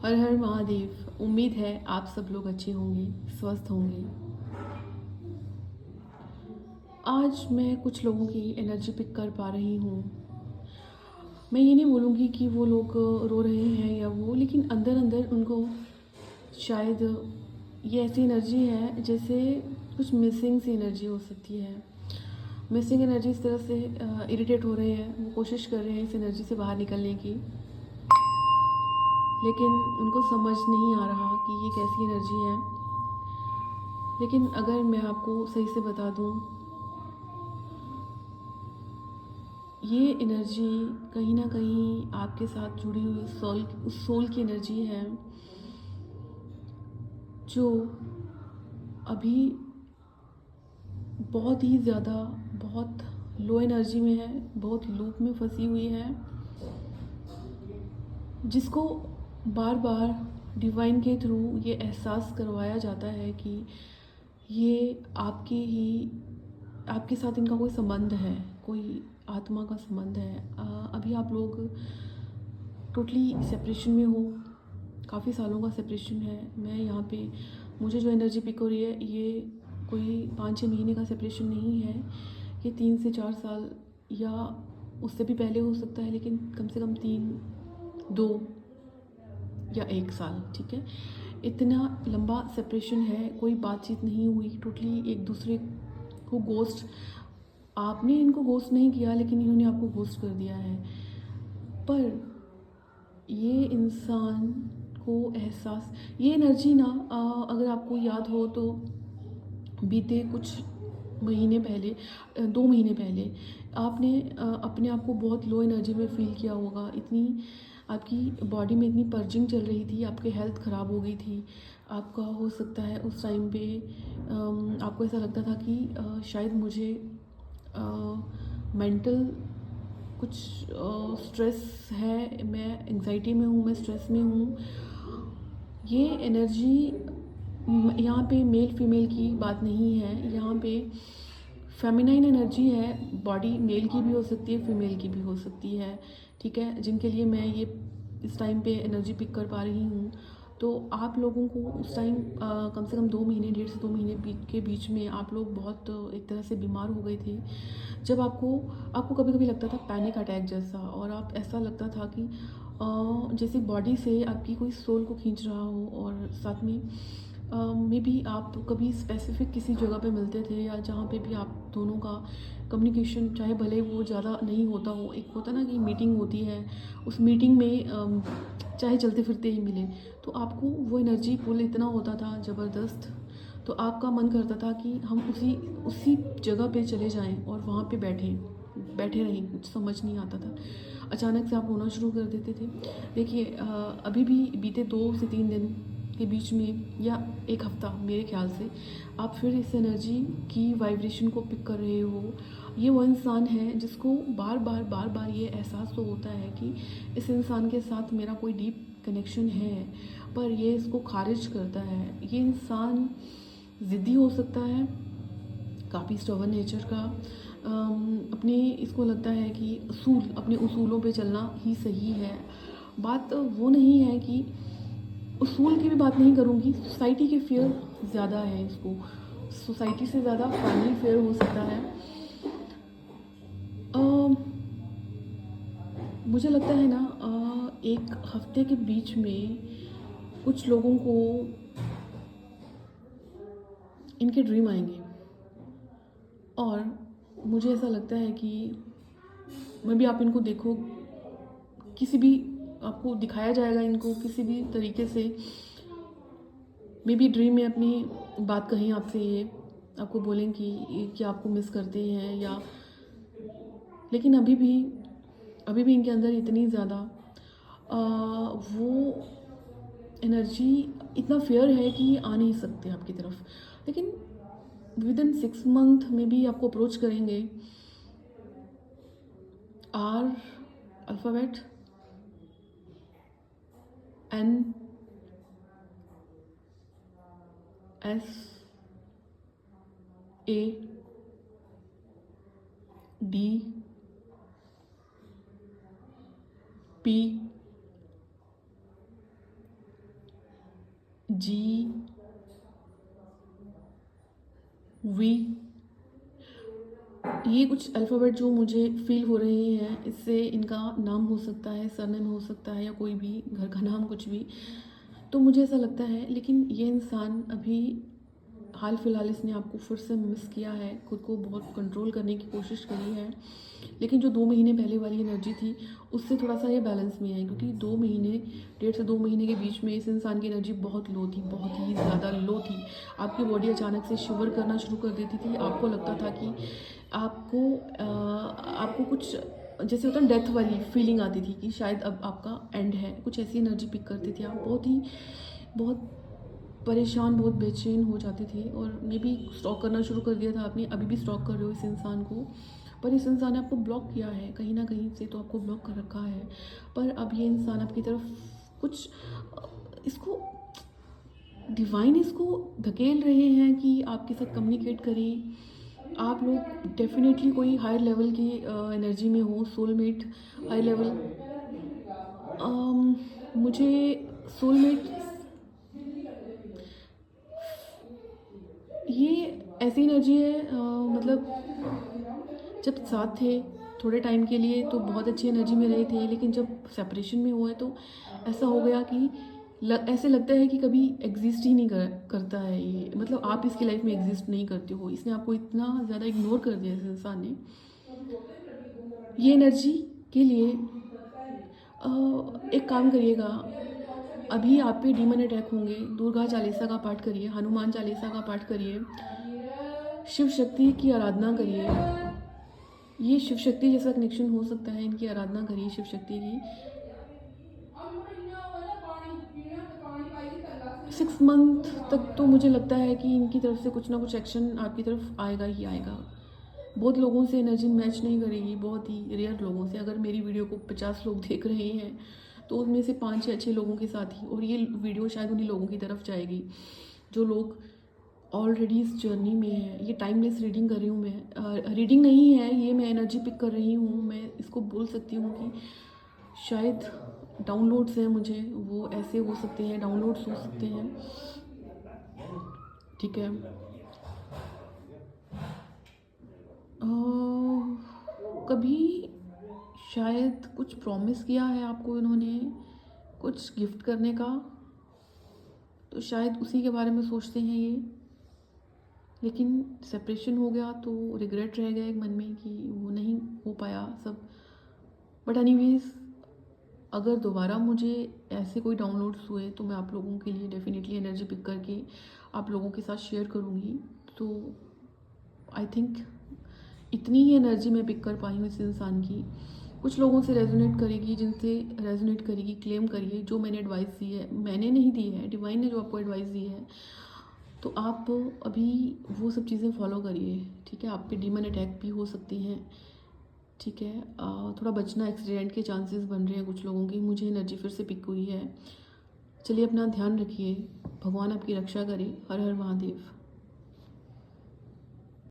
हर हर महादेव। उम्मीद है आप सब लोग अच्छे होंगे, स्वस्थ होंगे। आज मैं कुछ लोगों की एनर्जी पिक कर पा रही हूँ। मैं ये नहीं बोलूँगी कि वो लोग रो रहे हैं या वो, लेकिन अंदर अंदर उनको शायद ये ऐसी एनर्जी है जैसे कुछ मिसिंग सी एनर्जी हो सकती है। मिसिंग एनर्जी इस तरह से इरिटेट हो रहे हैं, वो कोशिश कर रहे हैं इस एनर्जी से बाहर निकलने की, लेकिन उनको समझ नहीं आ रहा कि ये कैसी एनर्जी है। लेकिन अगर मैं आपको सही से बता दूं, ये एनर्जी कहीं ना कहीं आपके साथ जुड़ी हुई सोल की एनर्जी है, जो अभी बहुत ही ज़्यादा, बहुत लो एनर्जी में है, बहुत लूप में फंसी हुई है, जिसको बार बार डिवाइन के थ्रू ये एहसास करवाया जाता है कि ये आपके साथ इनका कोई संबंध है, कोई आत्मा का संबंध है। अभी आप लोग टोटली सेपरेशन में हो, काफ़ी सालों का सेपरेशन है। मैं यहाँ पे, मुझे जो एनर्जी पिक हो रही है, ये कोई 5-6 महीने का सेपरेशन नहीं है, ये 3 से 4 साल या उससे भी पहले हो सकता है, लेकिन कम से कम 2 या 1 साल, ठीक है। इतना लंबा सेपरेशन है, कोई बातचीत नहीं हुई, टोटली एक दूसरे को गोस्ट, आपने इनको गोस्ट नहीं किया लेकिन इन्होंने आपको गोस्ट कर दिया है। पर ये इंसान को एहसास, ये एनर्जी ना, अगर आपको याद हो तो बीते कुछ महीने पहले, 2 महीने पहले आपने अपने आप को बहुत लो एनर्जी में फील किया होगा। इतनी आपकी बॉडी में इतनी पर्जिंग चल रही थी, आपकी हेल्थ ख़राब हो गई थी। आपका हो सकता है उस टाइम पे आपको ऐसा लगता था कि शायद मुझे मेंटल कुछ स्ट्रेस है, मैं एंग्जाइटी में हूँ, मैं स्ट्रेस में हूँ। ये एनर्जी यहाँ पे मेल फीमेल की बात नहीं है, यहाँ पे फेमिनाइन एनर्जी है। बॉडी मेल की भी हो सकती है, फीमेल की भी हो सकती है, ठीक है, जिनके लिए मैं ये इस टाइम पे एनर्जी पिक कर पा रही हूँ। तो आप लोगों को उस टाइम कम से कम 2 महीने, 1.5 से 2 महीने के बीच में आप लोग बहुत एक तरह से बीमार हो गए थे। जब आपको कभी कभी लगता था पैनिक अटैक जैसा, और आप ऐसा लगता था कि जैसे बॉडी से आपकी कोई सोल को खींच रहा हो, और साथ में मे बी आप कभी स्पेसिफिक किसी जगह पे मिलते थे, या जहाँ पे भी आप दोनों का कम्युनिकेशन, चाहे भले वो ज़्यादा नहीं होता हो, एक होता ना कि मीटिंग होती है, उस मीटिंग में चाहे चलते फिरते ही मिले, तो आपको वो एनर्जी पुल इतना होता था ज़बरदस्त, तो आपका मन करता था कि हम उसी उसी जगह पे चले जाएं और वहाँ पे बैठे रहें। कुछ समझ नहीं आता था, अचानक से आप रोना शुरू कर देते थे। देखिए, अभी भी बीते 2 से 3 दिन के बीच में, या 1 हफ्ता मेरे ख्याल से, आप फिर इस एनर्जी की वाइब्रेशन को पिक कर रहे हो। ये वो इंसान है जिसको बार बार ये एहसास तो होता है कि इस इंसान के साथ मेरा कोई डीप कनेक्शन है, पर ये इसको खारिज करता है। ये इंसान ज़िद्दी हो सकता है, काफ़ी स्टबर्न नेचर का, अपने इसको लगता है कि अपने उसूलों पे चलना ही सही है। बात वो नहीं है कि, उसूल की भी बात नहीं करूँगी, सोसाइटी के फेयर ज़्यादा है इसको, सोसाइटी से ज़्यादा फैमिली फेयर हो सकता है। मुझे लगता है ना, 1 हफ्ते के बीच में कुछ लोगों को इनके ड्रीम आएंगे, और मुझे ऐसा लगता है कि मैं भी, आप इनको देखो, किसी भी, आपको दिखाया जाएगा इनको किसी भी तरीके से, मे बी ड्रीम में अपनी बात कहें आपसे, ये आपको बोलें कि आपको मिस करते हैं, या लेकिन अभी भी इनके अंदर इतनी ज़्यादा वो एनर्जी, इतना फेयर है कि ये आ नहीं सकते आपकी तरफ, लेकिन विद इन 6 मंथ में भी आपको अप्रोच करेंगे। R alphabet, N, S, A, D, P, V, ये कुछ अल्फ़ाबेट जो मुझे फ़ील हो रहे हैं, इससे इनका नाम हो सकता है, सरनेम हो सकता है, या कोई भी घर का नाम, कुछ भी। तो मुझे ऐसा लगता है, लेकिन ये इंसान अभी हाल फिलहाल इसने आपको फिर से मिस किया है, खुद को बहुत कंट्रोल करने की कोशिश करी है, लेकिन जो 2 महीने पहले वाली एनर्जी थी उससे थोड़ा सा ये बैलेंस में है, क्योंकि 2 महीने, 1.5 से 2 महीने के बीच में इस इंसान की एनर्जी बहुत लो थी, बहुत ही ज़्यादा लो थी। आपकी बॉडी अचानक से शिवर करना शुरू कर देती थी, आपको लगता था कि आपको कुछ जैसे होता है डेथ वाली फीलिंग आती थी कि शायद अब आपका एंड है, कुछ ऐसी एनर्जी पिक करते थे आप। बहुत परेशान, बहुत बेचैन हो जाते थे, और मे बी स्टॉक करना शुरू कर दिया था आपने, अभी भी स्टॉक कर रहे हो इस इंसान को, पर इस इंसान ने आपको ब्लॉक किया है, कहीं ना कहीं से तो आपको ब्लॉक कर रखा है। पर अब ये इंसान आपकी तरफ कुछ इसको डिवाइन इसको धकेल रहे हैं कि आपके साथ कम्युनिकेट करें। आप लोग डेफिनेटली कोई हायर लेवल की एनर्जी में हो, सोलमेट हाई लेवल। मुझे सोलमेट ये ऐसी एनर्जी है, मतलब जब साथ थे थोड़े टाइम के लिए तो बहुत अच्छी एनर्जी में रहे थे, लेकिन जब सेपरेशन में हुए तो ऐसा हो गया कि ऐसे लगता है कि कभी एग्जिस्ट ही नहीं करता है ये, मतलब आप इसकी लाइफ में एग्जिस्ट नहीं करते हो, इसने आपको इतना ज़्यादा इग्नोर कर दिया इस इंसान ने। ये एनर्जी के लिए एक काम करिएगा, अभी आप पे डीमन अटैक होंगे, दुर्गा चालीसा का पाठ करिए, हनुमान चालीसा का पाठ करिए, शिव शक्ति की आराधना करिए। ये शिव शक्ति जैसा कनेक्शन हो सकता है, इनकी आराधना करिए शिव शक्ति की। 6 मंथ तक तो मुझे लगता है कि इनकी तरफ से कुछ ना कुछ एक्शन आपकी तरफ आएगा ही आएगा। बहुत लोगों से एनर्जी मैच नहीं करेगी, बहुत ही रेयर लोगों से। अगर मेरी वीडियो को 50 लोग देख रहे हैं तो उसमें से 5 या 6 लोगों के साथ ही, और ये वीडियो शायद उन्हीं लोगों की तरफ जाएगी जो लोग ऑलरेडी इस जर्नी में है। ये टाइमलेस रीडिंग कर रही हूँ मैं, रीडिंग नहीं है ये, मैं एनर्जी पिक कर रही हूँ। मैं इसको बोल सकती हूँ कि शायद डाउनलोड्स हैं मुझे, वो ऐसे हो सकते हैं, डाउनलोड्स हो सकते हैं, ठीक है। कभी शायद कुछ प्रॉमिस किया है आपको इन्होंने, कुछ गिफ्ट करने का, तो शायद उसी के बारे में सोचते हैं ये, लेकिन सेपरेशन हो गया तो रिग्रेट रह गया एक मन में कि वो नहीं हो पाया सब। बट एनीवेज, अगर दोबारा मुझे ऐसे कोई डाउनलोड्स हुए तो मैं आप लोगों के लिए डेफिनेटली एनर्जी पिक करके आप लोगों के साथ शेयर करूँगी। तो आई थिंक इतनी ही एनर्जी मैं पिक कर पाई हूँ इस इंसान की। कुछ लोगों से रेजोनेट करेगी, जिनसे रेजोनेट करेगी, क्लेम करिए जो मैंने एडवाइस दी है, मैंने नहीं दी है, डिवाइन ने जो आपको एडवाइस दी है, तो आप अभी वो सब चीज़ें फॉलो करिए, ठीक है। आप पे डीमन अटैक भी हो सकती हैं, ठीक है। थोड़ा बचना, एक्सीडेंट के चांसेस बन रहे हैं कुछ लोगों की। मुझे एनर्जी फिर से पिक हुई है। चलिए अपना ध्यान रखिए, भगवान आपकी रक्षा करे। हर हर महादेव।